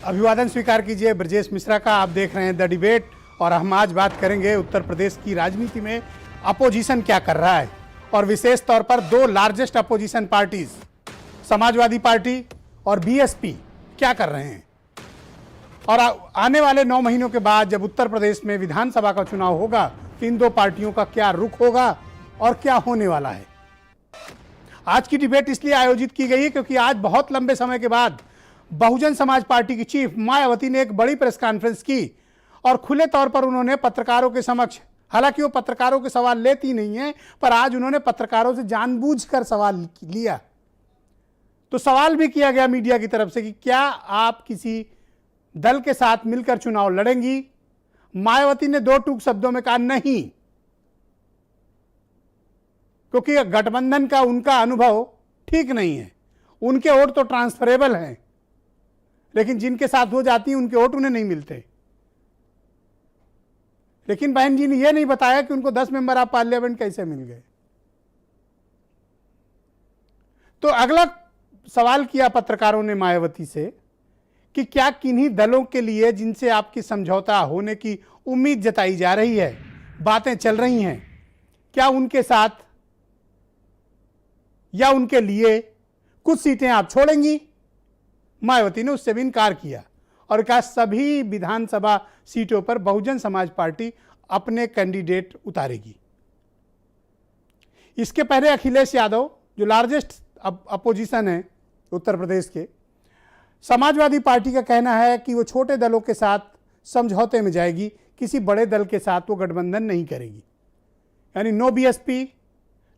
अभिवादन स्वीकार कीजिए ब्रजेश मिश्रा का। आप देख रहे हैं द डिबेट और हम आज बात करेंगे उत्तर प्रदेश की राजनीति में अपोजिशन क्या कर रहा है और विशेष तौर पर दो largest opposition parties Samajwadi party और बीएसपी क्या कर रहे हैं और आने वाले 9 महीनों के बाद जब उत्तर प्रदेश में विधानसभा का चुनाव होगा तो इन दो पार्टियों का क्या रुख होगा और क्या होने वाला है। आज की डिबेट इसलिए आयोजित की गई है क्योंकि आज बहुत लंबे समय के बाद बहुजन समाज पार्टी की चीफ मायावती ने एक बड़ी प्रेस कॉन्फ्रेंस की और खुले तौर पर उन्होंने पत्रकारों के समक्ष, हालांकि वो पत्रकारों के सवाल लेती नहीं है, पर आज उन्होंने पत्रकारों से जानबूझकर सवाल लिया। तो सवाल भी किया गया मीडिया की तरफ से कि क्या आप किसी दल के साथ मिलकर चुनाव लड़ेंगी। मायावती ने दो टूक शब्दों में कहा नहीं, क्योंकि गठबंधन का उनका अनुभव ठीक नहीं है। उनके वोट तो ट्रांसफरेबल हैं, लेकिन जिनके साथ हो जाती है उनके वोट उन्हें नहीं मिलते। लेकिन बहन जी ने यह नहीं बताया कि उनको 10 मेंबर ऑफ पार्लियामेंट कैसे मिल गए। तो अगला सवाल किया पत्रकारों ने मायावती से कि क्या किन्हीं दलों के लिए जिनसे आपकी समझौता होने की उम्मीद जताई जा रही है, बातें चल रही हैं, क्या उनके साथ या उनके लिए कुछ सीटें आप छोड़ेंगी। मायावती ने उससे भी इनकार किया और कहा सभी विधानसभा सीटों पर बहुजन समाज पार्टी अपने कैंडिडेट उतारेगी। इसके पहले अखिलेश यादव जो लार्जेस्ट अपोजिशन है उत्तर प्रदेश के, समाजवादी पार्टी का कहना है कि वो छोटे दलों के साथ समझौते में जाएगी, किसी बड़े दल के साथ वो गठबंधन नहीं करेगी। यानी no BSP,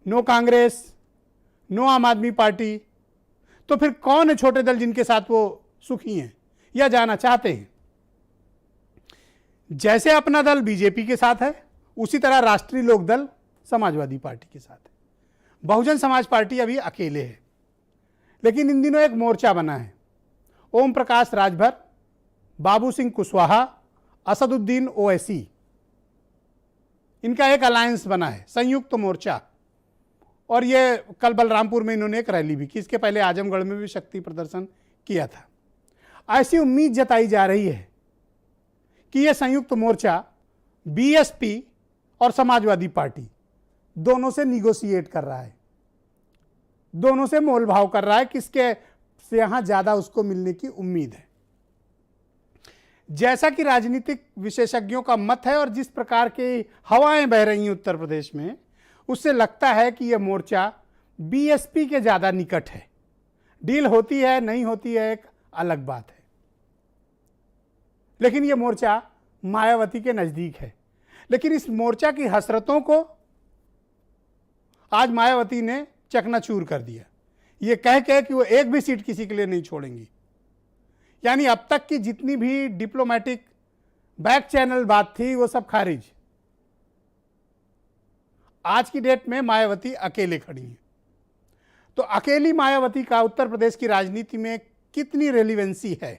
no Congress, no Aam Aadmi party. तो फिर कौन है छोटे दल जिनके साथ वो सुखी हैं या जाना चाहते हैं। जैसे अपना दल बीजेपी के साथ है, उसी तरह राष्ट्रीय लोकदल समाजवादी पार्टी के साथ है। बहुजन समाज पार्टी अभी अकेले है, लेकिन इन दिनों एक मोर्चा बना है। ओम प्रकाश राजभर, बाबू सिंह कुशवाहा, असदुद्दीन ओवैसी, इनका एक अलायंस बना है, संयुक्त मोर्चा। और ये कल बलरामपुर में इन्होंने एक रैली भी की, इसके पहले आजमगढ़ में भी शक्ति प्रदर्शन किया था। ऐसी उम्मीद जताई जा रही है कि यह संयुक्त मोर्चा बीएसपी और समाजवादी पार्टी दोनों से निगोशिएट कर रहा है, दोनों से मोलभाव कर रहा है, किसके से यहां ज्यादा उसको मिलने की उम्मीद है। जैसा कि राजनीतिक विशेषज्ञों का मत है और जिस प्रकार की हवाएं बह रही हैं उत्तर प्रदेश में, उससे लगता है कि यह मोर्चा बीएसपी के ज्यादा निकट है। डील होती है नहीं होती है एक अलग बात है, लेकिन यह मोर्चा मायावती के नजदीक है। लेकिन इस मोर्चा की हसरतों को आज मायावती ने चकनाचूर कर दिया, यह कह के कि वो एक भी सीट किसी के लिए नहीं छोड़ेंगी। यानी अब तक की जितनी भी डिप्लोमेटिक बैक चैनल बात थी वो सब खारिज। आज की डेट में मायावती अकेले खड़ी हैं। तो अकेली मायावती का उत्तर प्रदेश की राजनीति में कितनी रेलिवेंसी है,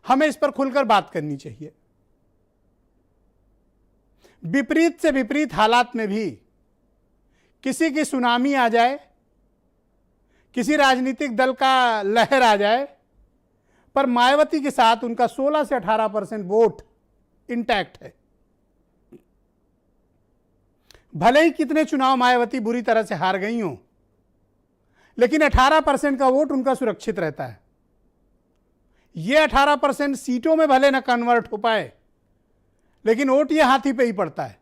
हमें इस पर खुलकर बात करनी चाहिए। विपरीत से विपरीत हालात में भी किसी की सुनामी आ जाए, किसी राजनीतिक दल का लहर आ जाए, पर मायावती के साथ उनका 16 से 18% वोट इंटैक्ट है। भले ही कितने चुनाव मायावती बुरी तरह से हार गई हों, लेकिन 18% का वोट उनका सुरक्षित रहता है। यह 18% सीटों में भले न कन्वर्ट हो पाए, लेकिन वोट ये हाथी पे ही पड़ता है,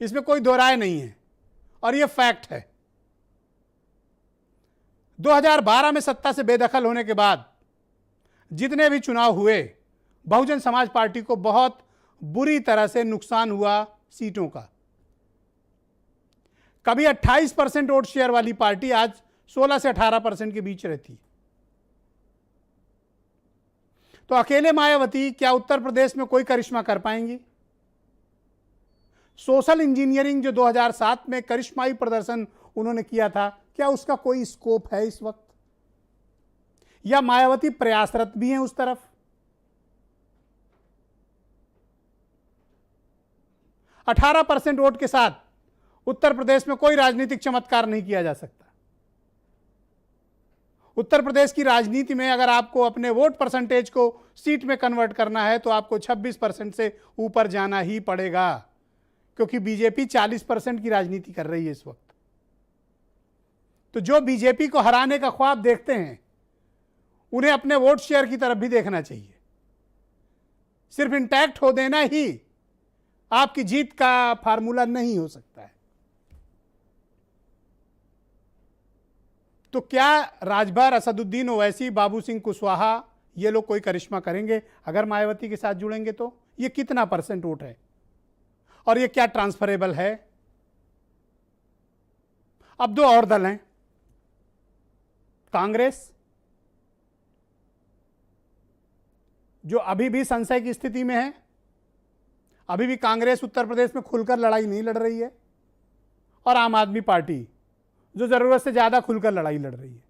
इसमें कोई दो राय नहीं है और यह फैक्ट है। 2012 में सत्ता से बेदखल होने के बाद जितने भी चुनाव हुए, बहुजन समाज पार्टी को बहुत बुरी तरह से नुकसान हुआ सीटों का। कभी 28% वोट शेयर वाली पार्टी आज 16 से 18% के बीच रहती। तो अकेले मायावती क्या उत्तर प्रदेश में कोई करिश्मा कर पाएंगी। सोशल इंजीनियरिंग जो 2007 में करिश्माई प्रदर्शन उन्होंने किया था, क्या उसका कोई स्कोप है इस वक्त, या मायावती प्रयासरत भी हैं उस तरफ। 18% वोट के साथ उत्तर प्रदेश में कोई राजनीतिक चमत्कार नहीं किया जा सकता। उत्तर प्रदेश की राजनीति में अगर आपको अपने वोट परसेंटेज को सीट में कन्वर्ट करना है तो आपको 26% से ऊपर जाना ही पड़ेगा, क्योंकि बीजेपी 40% की राजनीति कर रही है इस वक्त। तो जो बीजेपी को हराने का ख्वाब देखते हैं उन्हें अपने वोट शेयर की तरफ भी देखना चाहिए। सिर्फ इंटैक्ट हो देना ही आपकी जीत का फार्मूला नहीं हो सकता है। तो क्या राजभर, असदुद्दीन ओवैसी, बाबू सिंह कुशवाहा ये लोग कोई करिश्मा करेंगे अगर मायावती के साथ जुड़ेंगे? तो ये कितना परसेंट वोट है और ये क्या ट्रांसफरेबल है? अब दो और दल हैं, कांग्रेस जो अभी भी संशय की स्थिति में है। अभी भी कांग्रेस उत्तर प्रदेश में खुलकर लड़ाई नहीं लड़ रही है, और आम आदमी पार्टी जो जरूरत से ज्यादा खुलकर लड़ाई लड़ रही है,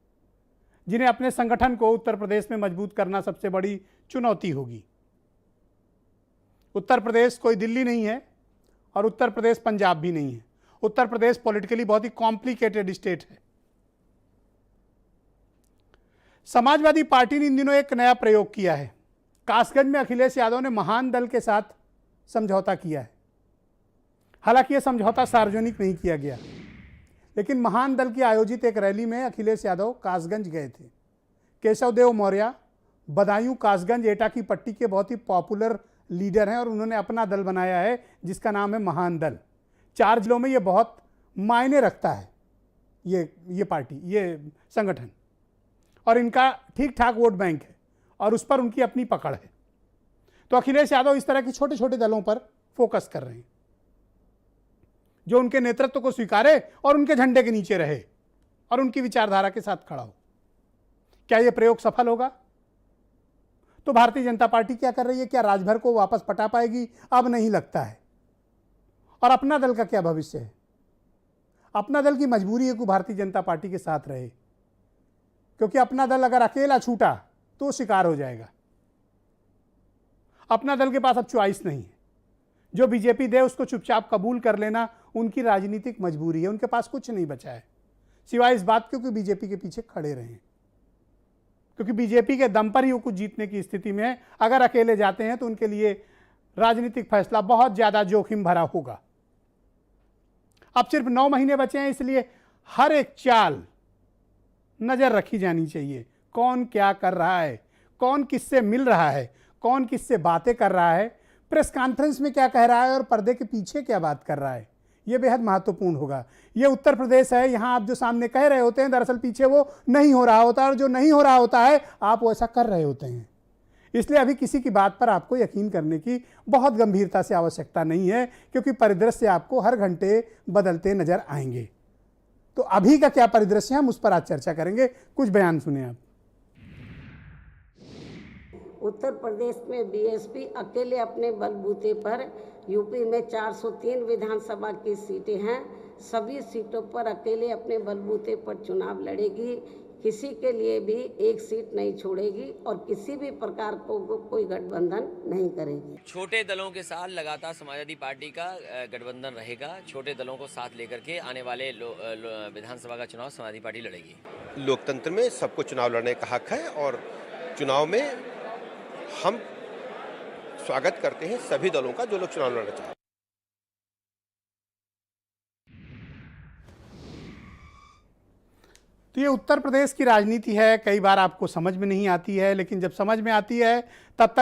जिन्हें अपने संगठन को उत्तर प्रदेश में मजबूत करना सबसे बड़ी चुनौती होगी। उत्तर प्रदेश कोई दिल्ली नहीं है और उत्तर प्रदेश पंजाब भी नहीं है। उत्तर प्रदेश पॉलिटिकली बहुत ही कॉम्प्लिकेटेड स्टेट है। समाजवादी पार्टी ने इन दिनों एक नया प्रयोग किया है। कासगंज में अखिलेश यादव ने महान दल के साथ समझौता किया है। हालांकि यह समझौता सार्वजनिक नहीं किया गया, लेकिन महान दल की आयोजित एक रैली में अखिलेश यादव कासगंज गए थे। केशव देव मौर्य बदायूं कासगंज एटा की पट्टी के बहुत ही पॉपुलर लीडर हैं और उन्होंने अपना दल बनाया है जिसका नाम है महान दल। 4 जिलों में ये बहुत मायने रखता है, ये पार्टी, ये संगठन, और इनका ठीक ठाक वोट बैंक है और उस पर उनकी अपनी पकड़ है। तो अखिलेश यादव इस तरह के छोटे छोटे दलों पर फोकस कर रहे हैं जो उनके नेतृत्व को स्वीकारे और उनके झंडे के नीचे रहे और उनकी विचारधारा के साथ खड़ा हो। क्या यह प्रयोग सफल होगा? तो भारतीय जनता पार्टी क्या कर रही है? क्या राजभर को वापस पटा पाएगी? अब नहीं लगता है। और अपना दल का क्या भविष्य है? अपना दल की मजबूरी है कि भारतीय जनता पार्टी के साथ रहे, क्योंकि अपना दल अगर अकेला छूटा तो शिकार हो जाएगा। अपना दल के पास अब चॉइस नहीं है। जो बीजेपी दे उसको चुपचाप कबूल कर लेना उनकी राजनीतिक मजबूरी है। उनके पास कुछ नहीं बचा है सिवाय इस बात के कि बीजेपी के पीछे खड़े रहे, क्योंकि बीजेपी के दम पर ही वो कुछ जीतने की स्थिति में है। अगर अकेले जाते हैं तो उनके लिए राजनीतिक फैसला बहुत ज्यादा जोखिम भरा होगा। अब सिर्फ 9 महीने बचे हैं, इसलिए हर एक चाल नजर रखी जानी चाहिए। कौन क्या कर रहा है, कौन किससे मिल रहा है, कौन किससे बातें कर रहा है, प्रेस कॉन्फ्रेंस में क्या कह रहा है और पर्दे के पीछे क्या बात कर रहा है, यह बेहद महत्वपूर्ण होगा। यह उत्तर प्रदेश है, यहां आप जो सामने कह रहे होते हैं दरअसल पीछे वो नहीं हो रहा होता है, और जो नहीं हो रहा होता है आप वो ऐसा कर रहे होते हैं। इसलिए अभी किसी की बात पर आपको यकीन करने की बहुत गंभीरता से आवश्यकता नहीं है, क्योंकि परिदृश्य आपको हर घंटे बदलते नजर आएंगे। तो अभी का क्या परिदृश्य है, हम उस पर आज चर्चा करेंगे। कुछ बयान सुने आप। उत्तर प्रदेश में बीएसपी अकेले अपने बलबूते पर यूपी में 403 विधानसभा की सीटें हैं, सभी सीटों पर अकेले अपने बलबूते पर चुनाव लड़ेगी। किसी के लिए भी एक सीट नहीं छोड़ेगी और किसी भी प्रकार को कोई गठबंधन नहीं करेगी। छोटे दलों के साथ लगातार समाजवादी पार्टी का गठबंधन रहेगा। छोटे दलों को साथ लेकर के आने वाले विधानसभा का चुनाव समाजवादी पार्टी लड़ेगी। लोकतंत्र में सबको चुनाव लड़ने का हक है और चुनाव में हम स्वागत करते हैं सभी दलों का जो लोग चुनाव लड़ना चाहते हैं। तो ये उत्तर प्रदेश की राजनीति है, कई बार आपको समझ में नहीं आती है, लेकिन जब समझ में आती है तब तक